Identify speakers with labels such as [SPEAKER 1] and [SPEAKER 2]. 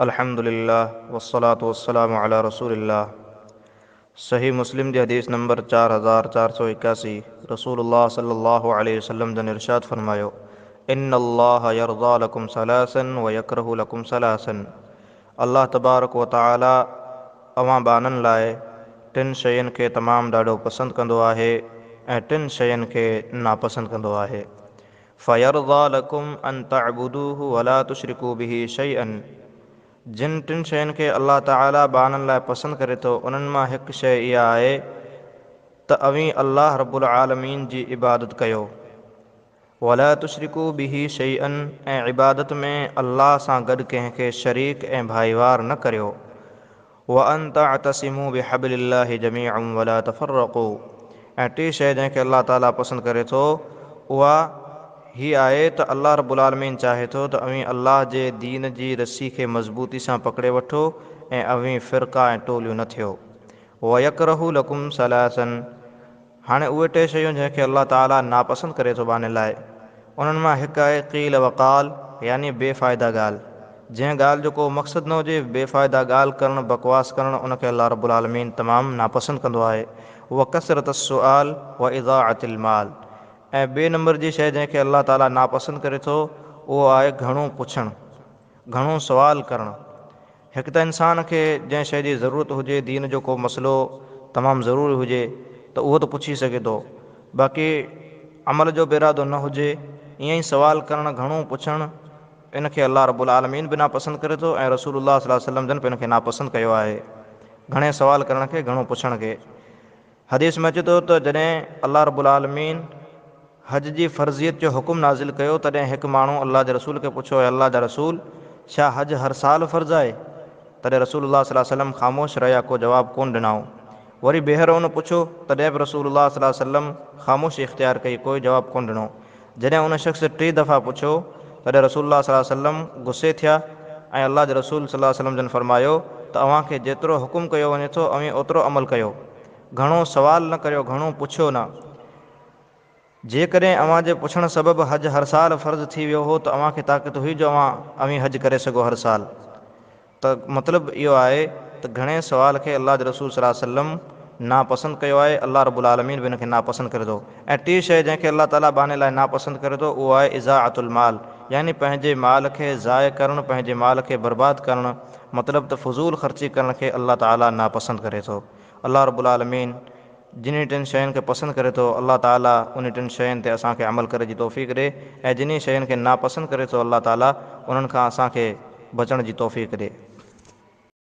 [SPEAKER 1] अल्हम्दुलिल्लाह वस्सलातु वस्सलामु अला रसूलिल्लाह। सही मुस्लिम जी हदीस नंबर 4481। रसूलुल्लाह सल्लल्लाहु अलैहि वसल्लम जन इरशाद फरमायो, इन्नल्लाह यरज़ा लकुम सलासन व यकरहु लकुम सलासन। अल्लाह तबारक व तआला अवां बाननि लाइ टिन शयुनि खे तमामु ॾाढो पसंदि कंदो आहे ऐं टिन शयुनि खे नापसंदि कंदो आहे। फ़यरज़ा लकुम अन तअबुदूहु वला तुशरिकू बिही शैअन। जिन टिन शयुनि खे अल्लाह ताला बाननि लाइ पसंदि करे थो उन्हनि मां हिकु शइ इहा आहे त अवीं अल्लाह रब्बुल आलमीन जी इबादत कयो। वला तुशरिकू बिही शैअन, ऐं इबादत में अल्लाह सां गॾु कंहिंखे शरीक ऐं भाईवार न करियो। व अन तअतसिमू बिहब्लिल्लाहि जमीअन वला तफ़र्रक़ू। ऐं टी शइ जंहिंखे अल्लाह ताला पसंदि करे थो उहा ही आहे त अल्लाह रब्बुल आलमीन चाहे थो त अवीं अल्लाह जे दीन जी रस्सी खे मज़बूती सां पकड़े वठो ऐं अवीं फ़िरक़ा ऐं टोलियूं न थियो। वयकरहु लकुम सलासन। हाणे उहे टे शयूं जंहिंखे अल्लाह ताला नापसंदि करे थो बाने लाइ, उन्हनि मां हिकु आहे क़ील वक़ाल, यानी बेफ़ाइदा ॻाल्हि। जंहिं ॻाल्हि जो को मक़सदु न हुजे, बेफ़ाइदा ॻाल्हि करणु, बकवास करणु, उनखे अल्लाह रब्बुल आलमीन तमामु नापसंदि कंदो आहे। व कसरत सुआल व इज़ाअतिल माल। ऐं ॿिए नंबर जी शइ जंहिंखे अल्लाह ताला नापसंदि करे थो उहो आहे घणो पुछणु, घणो सुवाल करणु। हिकु त इंसान खे जंहिं शइ जी ज़रूरत हुजे, दीन जो को मसइलो तमामु ज़रूरी हुजे त उहो त पुछी सघे थो, बाक़ी अमल जो बि इरादो न हुजे, ईअं ई सुवाल करणु, घणो पुछणु, इनखे अल्लाह रब्बुल आलमीन बि नापसंदि करे थो ऐं रसूलुल्लाह सल्लल्लाहु अलैहि वसल्लम जन बि इनखे नापसंदि कयो आहे। घणे सुवाल करण खे, घणो पुछण खे। हदीस में अचे थो त जॾहिं अल्लाह रब्बुल आलमीन हज जी फ़र्ज़ियत जो हुकुम नाज़िल कयो तॾहिं हिकु माण्हू अल्लाह जे रसूल खे पुछो, अल्लाह जा रसूल, छा हज हर साल फ़र्ज़ु आहे? तॾहिं रसूलुल्लाह सल्लल्लाहु अलैहि वसल्लम ख़ामोश रहिया, को जवाबु कोन ॾिनऊं। वरी ॿीहर उन पुछो तॾहिं बि रसूलुल्लाह सल्लल्लाहु अलैहि वसल्लम ख़ामोशी इख़्तियार कई, कोई जवाबु कोन ॾिनो। जॾहिं उन शख़्स टे दफ़ा पुछो तॾहिं रसूलुल्लाह सल्लल्लाहु अलैहि वसल्लम गुस्से थिया ऐं अल्लाह जे रसूल सल्लल्लाहु अलैहि वसल्लम जन फरमायो त अव्हांखे जेतिरो हुकुम कयो वञे थो अवीं ओतिरो अमल कयो, घणो सुवाल न करियो, घणो पुछियो न। जेकॾहिं अव्हां जे पुछण सबबि हज हर साल फ़र्ज़ु थी वियो हो त अव्हांखे ताक़त हुई जो अव्हां अवीं हज करे सघो हर साल। त मतिलबु इहो आहे त घणे सुवाल खे अल्लाह जे रसूल सल्लल्लाहु अलैहि वसल्लम नापसंदि कयो आहे, अल्लाह रब्बुल आलमीन बि हिनखे नापसंदि करे थो। ऐं टी शइ जंहिंखे अल्लाह ताला बाने लाइ नापसंदि करे थो उहो आहे इज़ाअतुल माल, यानी पंहिंजे माल खे ज़ाय करणु, पंहिंजे माल खे बर्बादु करणु, मतिलबु त फ़ुज़ूल ख़र्ची करण खे अल्लाह ताला नापसंदि करे थो। अल्लाह रब्बुल आलमीन जिन टिनि शयुनि खे पसंदि करे थो अल्लाह ताला उन टिनि शयुनि ते असांखे अमल करे जी तौफ़ीक़ ॾिए, ऐं जिन शयुनि खे नापसंदि करे थो अल्लाह ताला उन्हनि खां असांखे बचण जी तौफ़ीक़ ॾिए।